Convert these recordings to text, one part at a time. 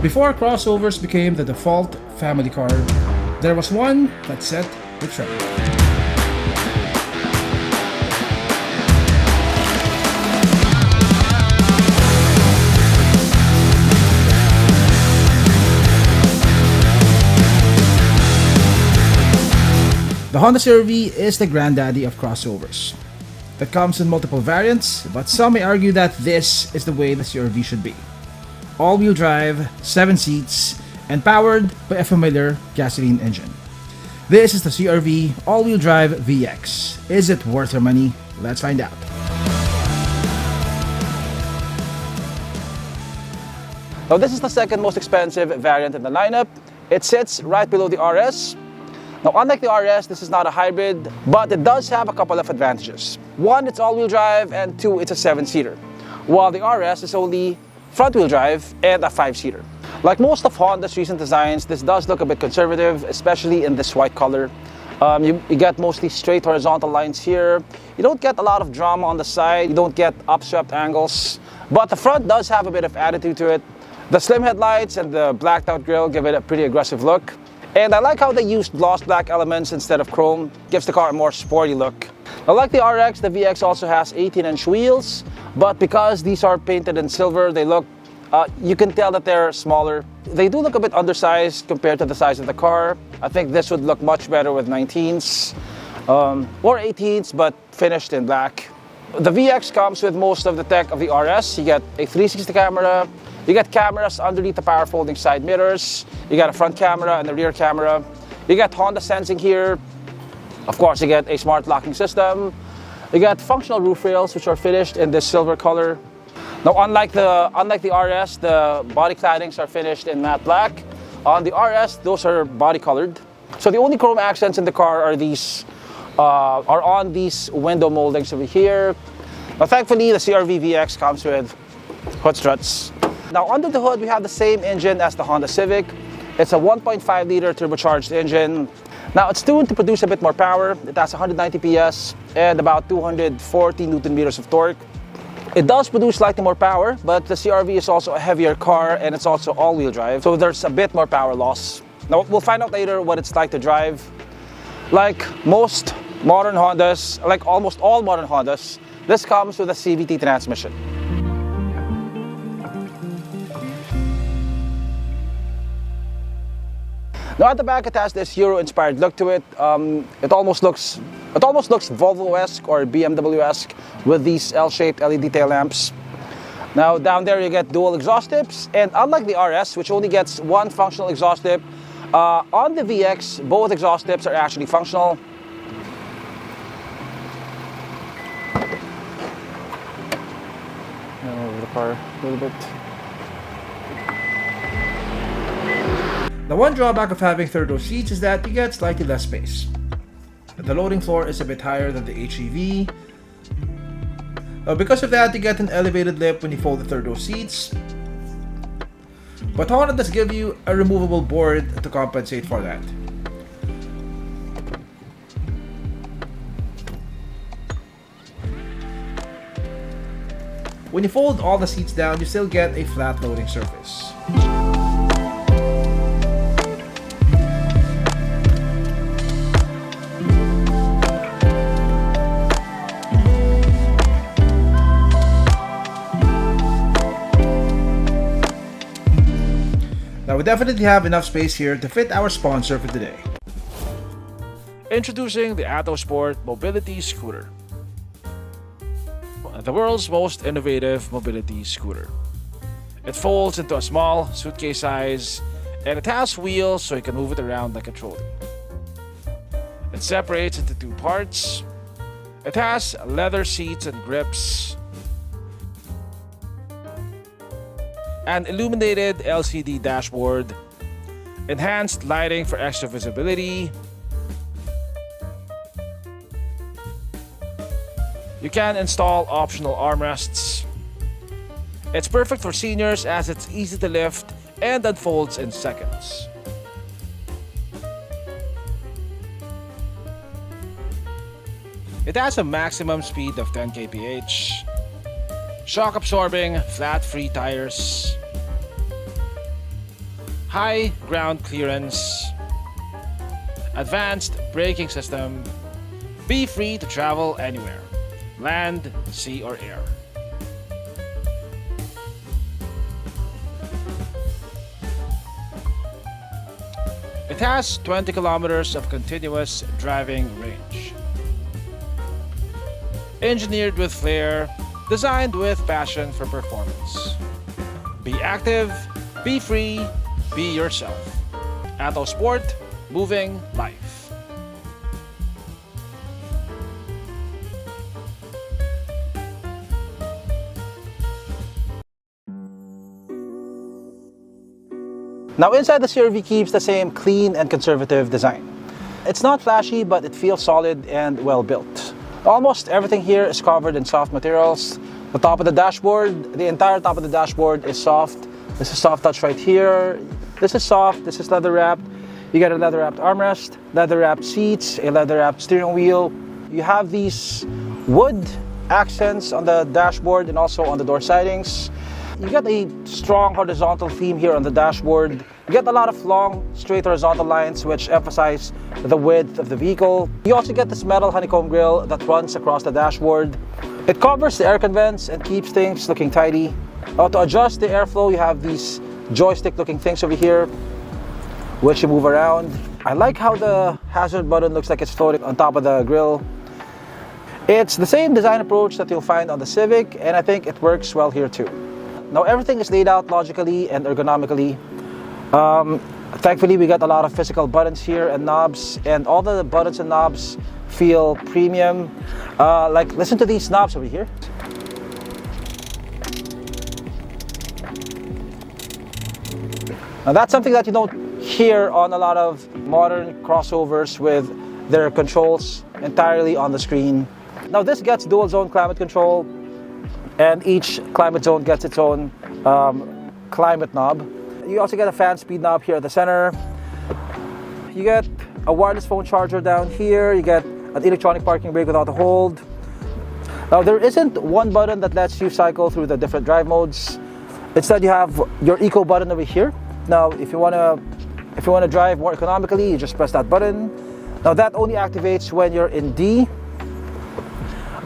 Before crossovers became the default family car, there was one that set the trend. The Honda CR-V is the granddaddy of crossovers. It comes in multiple variants, but some may argue that this is the way the CR-V should be. All-wheel drive, 7 seats, and powered by a familiar gasoline engine. This is the CR-V All-Wheel Drive VX. Is it worth your money? Let's find out. Now this is the second most expensive variant in the lineup. It sits right below the RS. Now unlike the RS, this is not a hybrid, but it does have a couple of advantages. One, it's all-wheel drive, and two, it's a 7-seater. While the RS is only front-wheel drive and a 5-seater. Like most of Honda's recent designs, this does look a bit conservative, especially in this white color. You get mostly straight horizontal lines here. You don't get a lot of drama on the side. You don't get upswept angles. But the front does have a bit of attitude to it. The slim headlights and the blacked out grille give it a pretty aggressive look. And I like how they used gloss black elements instead of chrome. Gives the car a more sporty look. Now, like the RX, the VX also has 18-inch wheels, but because these are painted in silver, they look, you can tell that they're smaller. They do look a bit undersized compared to the size of the car. I think this would look much better with 19s or 18s, but finished in black. The VX comes with most of the tech of the RS. You get a 360 camera, you get cameras underneath the power folding side mirrors, you got a front camera and a rear camera, you get Honda sensing here. Of course, you get a smart locking system. You got functional roof rails, which are finished in this silver color. Now, unlike the RS, the body claddings are finished in matte black. On the RS, those are body colored. So the only chrome accents in the car are on these window moldings over here. Now, thankfully, the CR-V VX comes with hood struts. Now, under the hood, we have the same engine as the Honda Civic. It's a 1.5-liter turbocharged engine. Now, it's tuned to produce a bit more power. It has 190 PS and about 240 Newton meters of torque. It does produce slightly more power, but the CR-V is also a heavier car and it's also all-wheel drive, so there's a bit more power loss. Now, we'll find out later what it's like to drive. Like most modern Hondas, like almost all modern Hondas, this comes with a CVT transmission. Now at the back, it has this Euro-inspired look to it. It almost looks Volvo-esque or BMW-esque with these L-shaped LED tail lamps. Now down there you get dual exhaust tips, and unlike the RS, which only gets one functional exhaust tip, on the VX, both exhaust tips are actually functional. Over the car a little bit. The one drawback of having third row seats is that you get slightly less space. The loading floor is a bit higher than the eHEV. Because of that, you get an elevated lip when you fold the third row seats. But Honda does give you a removable board to compensate for that. When you fold all the seats down, you still get a flat loading surface. Now, we definitely have enough space here to fit our sponsor for today. Introducing the AutoSport Mobility Scooter, the world's most innovative mobility scooter. It folds into a small suitcase size and it has wheels so you can move it around like a trolley. It separates into two parts. It has leather seats and grips, an illuminated LCD dashboard, enhanced lighting for extra visibility. You can install optional armrests. It's perfect for seniors as it's easy to lift and unfolds in seconds. It has a maximum speed of 10 kph, shock absorbing flat free tires, high ground clearance, advanced braking system, be free to travel anywhere, land, sea, or air. It has 20 kilometers of continuous driving range. Engineered with flair, designed with passion for performance. Be active, be free, be yourself. Atto Sport, moving life. Now inside, the CR-V keeps the same clean and conservative design. It's not flashy, but it feels solid and well built. Almost everything here is covered in soft materials. The top of the dashboard, the entire top of the dashboard is soft. This is soft touch right here. This is soft, this is leather wrapped. You get a leather wrapped armrest, leather wrapped seats, a leather wrapped steering wheel. You have these wood accents on the dashboard and also on the door sidings. You get a strong horizontal theme here on the dashboard. You get a lot of long, straight horizontal lines which emphasize the width of the vehicle. You also get this metal honeycomb grille that runs across the dashboard. It covers the air vents and keeps things looking tidy. Now, to adjust the airflow, you have these joystick-looking things over here, which you move around. I like how the hazard button looks like it's floating on top of the grille. It's the same design approach that you'll find on the Civic, and I think it works well here too. Now everything is laid out logically and ergonomically. Thankfully, we got a lot of physical buttons here and knobs, and all the buttons and knobs feel premium. Like, listen to these knobs over here. Now that's something that you don't hear on a lot of modern crossovers with their controls entirely on the screen. Now this gets dual zone climate control, and each climate zone gets its own climate knob. You also get a fan speed knob here at the center. You get a wireless phone charger down here. You get an electronic parking brake without a hold. Now there isn't one button that lets you cycle through the different drive modes. Instead, you have your eco button over here. Now if you want to drive more economically, you just press that button. Now that only activates when you're in D.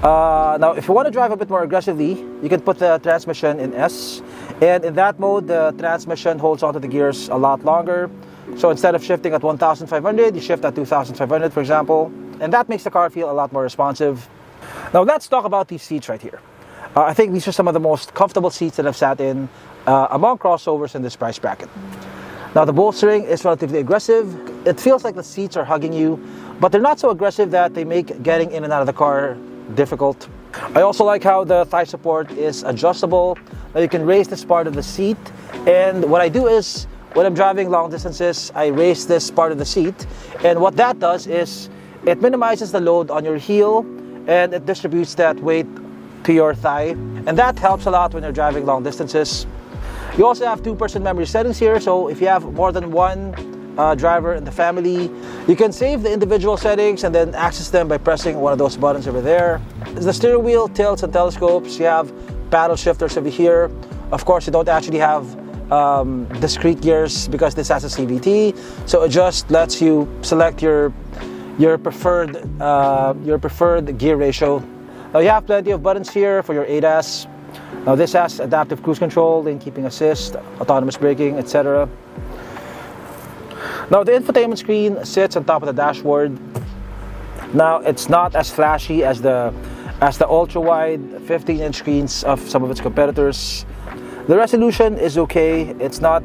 Now if you want to drive a bit more aggressively, you can put the transmission in S, and in that mode the transmission holds onto the gears a lot longer. So instead of shifting at 1,500, you shift at 2,500, for example, and that makes the car feel a lot more responsive. Now let's talk about these seats right here. I think these are some of the most comfortable seats that I've sat in among crossovers in this price bracket. Now the bolstering is relatively aggressive. It feels like the seats are hugging you, but they're not so aggressive that they make getting in and out of the car difficult. I also like how the thigh support is adjustable. Now you can raise this part of the seat, and what I do is when I'm driving long distances, I raise this part of the seat, and what that does is it minimizes the load on your heel and it distributes that weight to your thigh, and that helps a lot when you're driving long distances. You also have two-person memory settings here, so if you have more than one driver in the family, you can save the individual settings and then access them by pressing one of those buttons over there. The steering wheel tilts and telescopes. You have paddle shifters over here. Of course, you don't actually have discrete gears because this has a CVT, so it just lets you select your preferred gear ratio. Now you have plenty of buttons here for your ADAS. Now this has adaptive cruise control, lane keeping assist, autonomous braking, etc. Now the infotainment screen sits on top of the dashboard. Now it's not as flashy as the ultra-wide 15-inch screens of some of its competitors. The resolution is okay. It's not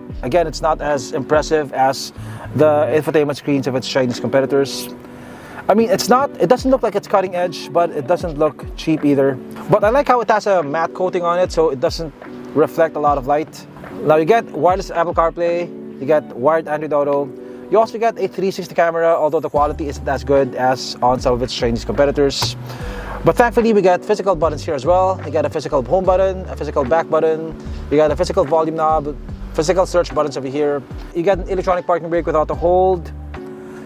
as impressive as the infotainment screens of its Chinese competitors. I mean, it doesn't look like it's cutting edge, but it doesn't look cheap either. But I like how it has a matte coating on it, so it doesn't reflect a lot of light. Now you get wireless Apple CarPlay, you get wired Android Auto. You also get a 360 camera, although the quality isn't as good as on some of its Chinese competitors. But thankfully, we get physical buttons here as well. You get a physical home button, a physical back button, you got a physical volume knob, physical search buttons over here. You get an electronic parking brake without a hold.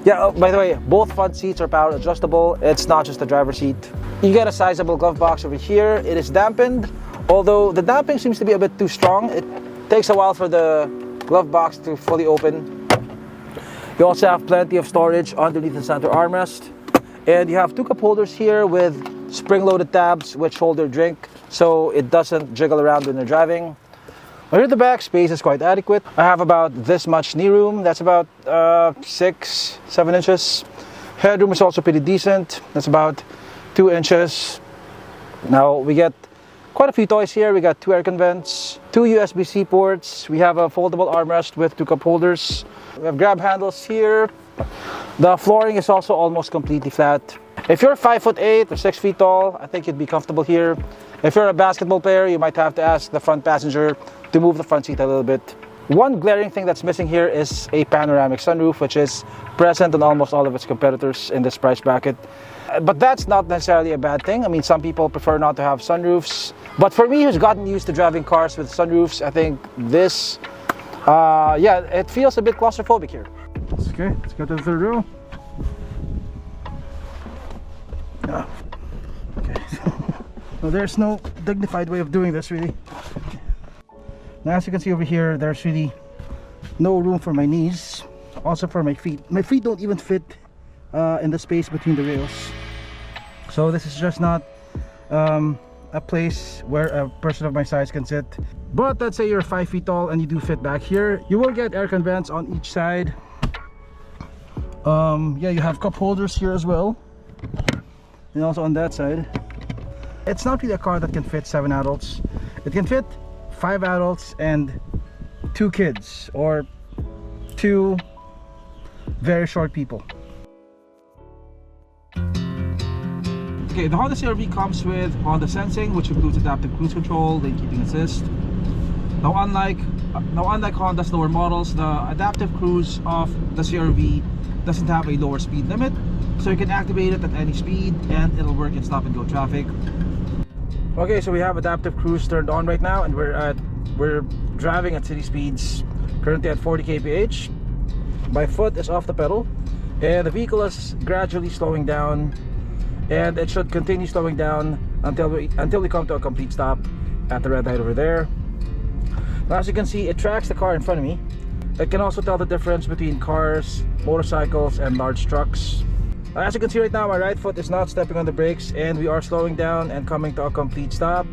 Yeah, oh, by the way, both front seats are power adjustable. It's not just the driver's seat. You get a sizable glove box over here. It is dampened, although the damping seems to be a bit too strong. It takes a while for the glove box to fully open. You also have plenty of storage underneath the center armrest. And you have two cup holders here with spring-loaded tabs which hold your drink so it doesn't jiggle around when you're driving. Here at the back, space is quite adequate. I have about this much knee room. That's about 6-7 inches. Headroom is also pretty decent. That's about 2 inches. Now we get quite a few toys here. We got two air vents, two USB-C ports. We have a foldable armrest with two cup holders. We have grab handles here. The flooring is also almost completely flat. If you're 5'8" or 6 feet tall, I think you'd be comfortable here. If you're a basketball player, you might have to ask the front passenger to move the front seat a little bit. One glaring thing that's missing here is a panoramic sunroof, which is present on almost all of its competitors in this price bracket. But that's not necessarily a bad thing. I mean, some people prefer not to have sunroofs. But for me, who's gotten used to driving cars with sunroofs, I think this, yeah, it feels a bit claustrophobic here. Okay, let's go to the third row. Okay. Well, there's no dignified way of doing this, really. Now, as you can see over here, there's really no room for my knees, also for my feet. My feet don't even fit in the space between the rails. So this is just not a place where a person of my size can sit. But let's say you're 5 feet tall and you do fit back here, you will get air vents on each side. Yeah, you have cup holders here as well, and also on that side. It's not really a car that can fit 7 adults. It can fit 5 adults and 2 kids, or 2 very short people. Okay, the Honda CR-V comes with Honda Sensing, which includes adaptive cruise control, lane keeping assist. Now unlike Honda's lower models, the adaptive cruise of the CR-V doesn't have a lower speed limit, so you can activate it at any speed and it'll work in stop and go traffic. Okay, so we have adaptive cruise turned on right now, and we're driving at city speeds, currently at 40 kph. My foot is off the pedal and the vehicle is gradually slowing down, and it should continue slowing down until we come to a complete stop at the red light over there. Now, as you can see, it tracks the car in front of me. It can also tell the difference between cars, motorcycles, and large trucks. As you can see right now, my right foot is not stepping on the brakes, and we are slowing down and coming to a complete stop.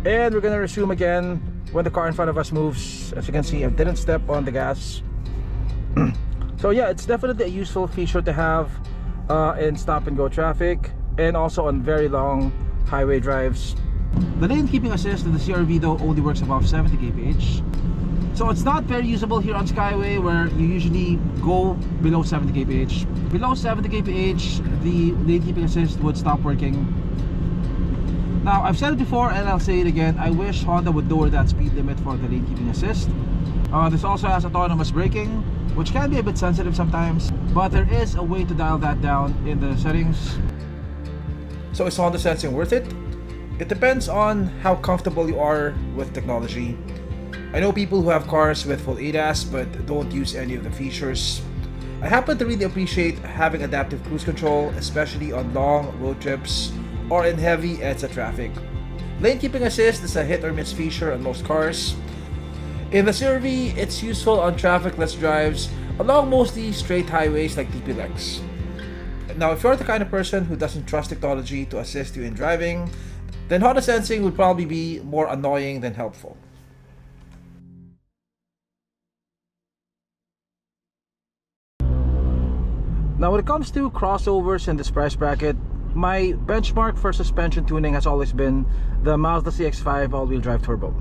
And we're gonna resume again when the car in front of us moves. As you can see, I didn't step on the gas. So yeah, it's definitely a useful feature to have in stop and go traffic, and also on very long highway drives. The lane keeping assist in the CR-V though only works above 70 kph. So it's not very usable here on Skyway, where you usually go below 70 kph. Below 70 kph, the lane keeping assist would stop working. Now, I've said it before and I'll say it again, I wish Honda would lower that speed limit for the lane keeping assist. This also has autonomous braking, which can be a bit sensitive sometimes, but there is a way to dial that down in the settings. So is Honda Sensing worth it? It depends on how comfortable you are with technology. I know people who have cars with full ADAS but don't use any of the features. I happen to really appreciate having adaptive cruise control, especially on long road trips or in heavy EDSA traffic. Lane keeping assist is a hit or miss feature on most cars. In the CR-V, it's useful on traffic-less drives along mostly straight highways like TP-Lex. Now, if you're the kind of person who doesn't trust technology to assist you in driving, then Honda Sensing would probably be more annoying than helpful. Now, when it comes to crossovers in this price bracket, my benchmark for suspension tuning has always been the Mazda CX-5 all-wheel drive turbo.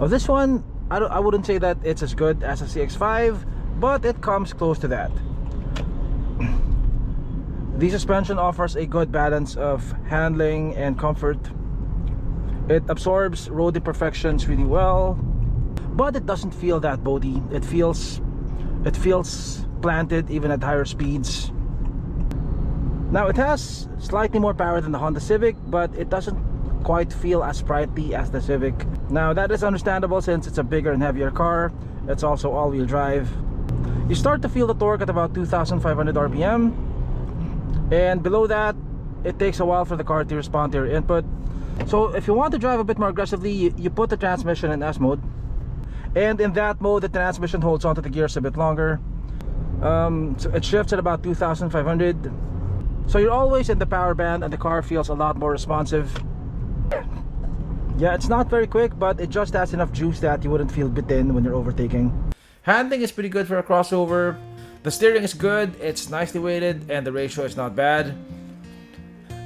Now, this one, I wouldn't say that it's as good as a CX-5, but it comes close to that. The suspension offers a good balance of handling and comfort. It absorbs road imperfections really well, but it doesn't feel that boaty. It feels planted even at higher speeds. Now, it has slightly more power than the Honda Civic, but it doesn't quite feel as sprightly as the Civic. Now, that is understandable since it's a bigger and heavier car. It's also all-wheel drive. You start to feel the torque at about 2,500 RPM, and below that, it takes a while for the car to respond to your input. So if you want to drive a bit more aggressively, you put the transmission in S mode, and in that mode the transmission holds onto the gears a bit longer. So it shifts at about 2,500. So you're always in the power band and the car feels a lot more responsive. Yeah, it's not very quick, but it just has enough juice that you wouldn't feel bitten when you're overtaking. Handling is pretty good for a crossover. The steering is good, it's nicely weighted, and the ratio is not bad.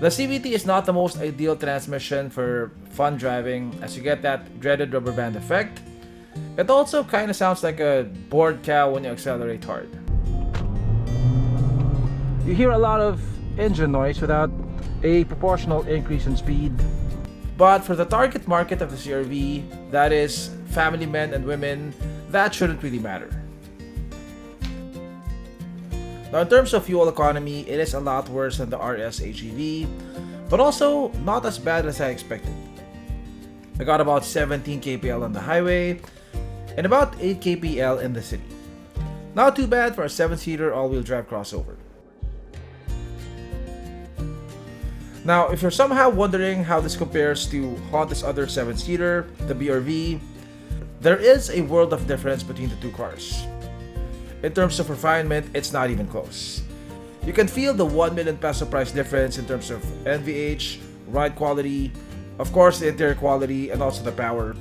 The CVT is not the most ideal transmission for fun driving, as you get that dreaded rubber band effect. It also kind of sounds like a bored cow when you accelerate hard. You hear a lot of engine noise without a proportional increase in speed. But for the target market of the CR-V, that is family men and women, that shouldn't really matter. Now in terms of fuel economy, it is a lot worse than the RS HEV, but also not as bad as I expected. I got about 17 kpl on the highway and about 8 kpl in the city. Not too bad for a 7-seater all-wheel drive crossover. Now, if you're somehow wondering how this compares to Honda's other 7-seater, the BR-V, there is a world of difference between the two cars. In terms of refinement, it's not even close. You can feel the 1 million peso price difference in terms of NVH, ride quality, of course the interior quality, and also the power.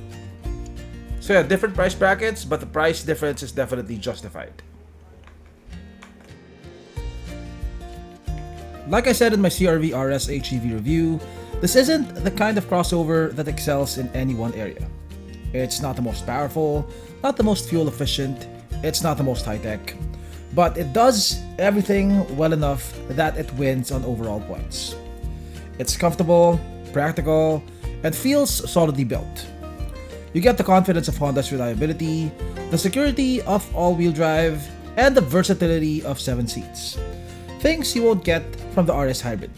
So yeah, different price brackets, but the price difference is definitely justified. Like I said in my CR-V RS HEV review, this isn't the kind of crossover that excels in any one area. It's not the most powerful, not the most fuel efficient, it's not the most high-tech, but it does everything well enough that it wins on overall points. It's comfortable, practical, and feels solidly built. You get the confidence of Honda's reliability, the security of all-wheel drive, and the versatility of 7 seats. Things you won't get from the RS Hybrid.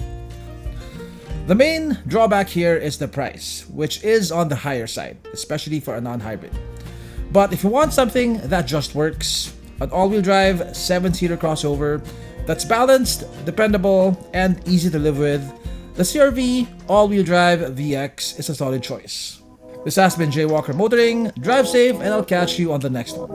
The main drawback here is the price, which is on the higher side, especially for a non-hybrid. But if you want something that just works, an all-wheel drive 7-seater crossover that's balanced, dependable, and easy to live with, the CR-V all-wheel drive VX is a solid choice. This has been Jay Walker Motoring. Drive safe, and I'll catch you on the next one.